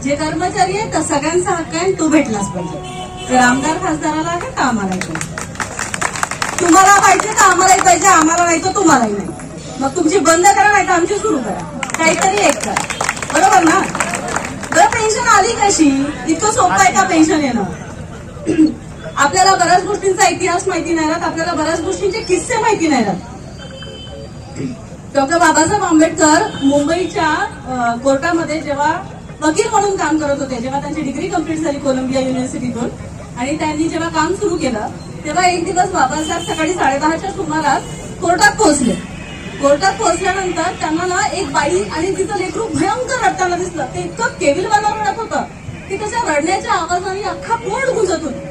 जे कर्मचारी आहे त्या सगळ्यांचा हक्क आहे, तो भेटलाच पाहिजे. तर आमदार खासदाराला आहे तर आम्हालाही पाहिजे. तुम्हाला पाहिजे तर आम्हालाही पाहिजे, आम्हाला नाही तर तुम्हालाही नाही. मग तुमची बंद करा नाही तर आमची सुरू करा, काहीतरी एक करा. बरोबर ना? तर पेन्शन आली कशी? इतकं सोपं आहे का पेन्शन येणं? आपल्याला बऱ्याच गोष्टींचा इतिहास माहिती नाही राहत, आपल्याला बऱ्याच गोष्टींचे किस्से माहिती नाही राहत. डॉक्टर बाबासाहेब आंबेडकर मुंबईच्या कोर्टामध्ये जेव्हा वकील म्हणून काम करत होते, जेव्हा त्यांची डिग्री कंप्लीट झाली कोलंबिया युनिव्हर्सिटीतून आणि त्यांनी जेव्हा काम सुरू केलं, तेव्हा एक दिवस बाबासाहेब सकाळी 10:30च्या सुमारास कोर्टात पोहोचले. कोर्टात पोहोचल्यानंतर त्यांना ना एक बाई आणि तिचं लेकरू भयंकर रडताना दिसलं. ते इतकं केविलवाना रडत होतं की त्याच्या रडण्याच्या आवाजाने अख्खा कोर्ट गुंजत होता.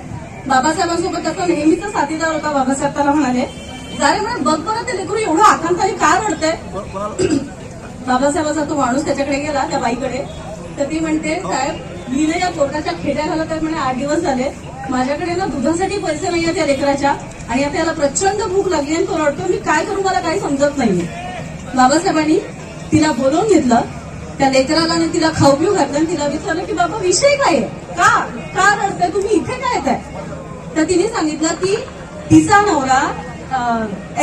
बाबासाहेबांसोबत त्याचा नेहमीचा साथीदार होता. बाबासाहेब त्याला म्हणाले, जारे म्हणे बघ बरं ते लेकरू एवढं आकांताने का रडतंय? बाबासाहेबाचा तो माणूस त्याच्याकडे गेला, त्या बाईकडे. तर ती म्हणते, साहेब मी या कोर्टाच्या खेड्या घालत आहे म्हणे, 8 दिवस झाले. माझ्याकडे ना दुधासाठी पैसे नाहीये त्या लेकराच्या आणि आता याला प्रचंड भूक लागली आणि तो रडतो. मी काय करू, मला काही समजत नाहीये. बाबासाहेबांनी तिला बोलवून घेतलं, त्या लेकराला तिला खाऊ पिऊ घातलं आणि तिला विचारलं की बाबा विषय काय आहे, का रडताय तुम्ही, इथे काय येताय? तर तिने सांगितलं की तिचा नवरा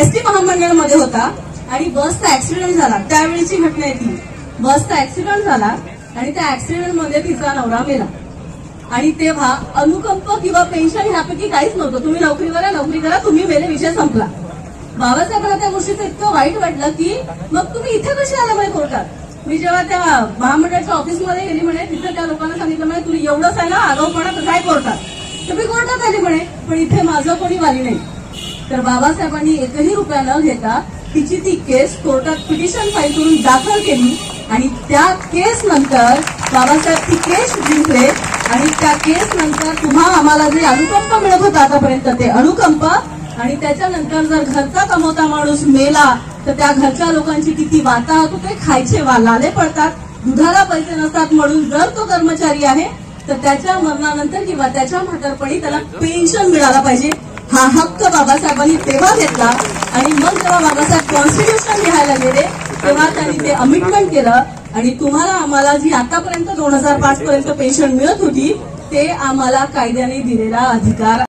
एसटी महामंडळामध्ये होता आणि बसचा ऍक्सिडेंट झाला. त्यावेळीची घटना आहे ती. बसचा ऍक्सिडेंट झाला आणि त्या ऍक्सिडेंटमध्ये तिचा नवरा मेला आणि तेव्हा अनुकंप किंवा पेन्शन ह्यापैकी काहीच नव्हतं. तुम्ही नोकरीवर आहे, नोकरी करा, तुम्ही मेले, विषय संपला. बाबासाहेबांना त्या गोष्टीचं इतकं वाईट वाटलं की मग तुम्ही इथे कशी आला म्हणे कोर्टात? मी जेव्हा त्या महामंडळाच्या ऑफिसमध्ये गेली म्हणे, तिथं त्या लोकांना सांगितलं म्हणे तुला एवढंच आहे ना आगाऊपणा तर काय कोर्टात? तर मी कोर्टात आली म्हणे, पण इथे माझं कोणी वाली नाही. तर बाबासाहेबांनी 1ही रुपया न घेता तिची ती केस कोर्टात पिटिशन फाईल करून दाखल केली आणि त्या केस नंतर बाबासाहेब ती केस जिंकले आणि त्या केस नंतर तुम्हा आम्हाला जे अनुकंप मिळत होता आतापर्यंत ते अनुकंप आणि त्याच्यानंतर जर घरचा कमवता माणूस मेला तर त्या घरच्या लोकांची किती वाताहत होते, खायचे लाले पडतात, दुधाला पैसे नसतात. म्हणून जर तो कर्मचारी आहे तर त्याच्या मरणानंतर किंवा त्याच्या म्हातारपणी त्याला पेन्शन मिळाला पाहिजे. हा हक्क बाबासाहेबांनी तेव्हा घेतला आणि मग जेव्हा बाबासाहेब कॉन्स्टिट्यूशन लिहायला गेले तेव्हा त्यांनी ते अमिटमेंट केलं आणि तुम्हाला आम्हाला जी आतापर्यंत 2005 पर्यंत पेन्शन मिळत होती ते आम्हाला कायद्याने दिलेला अधिकार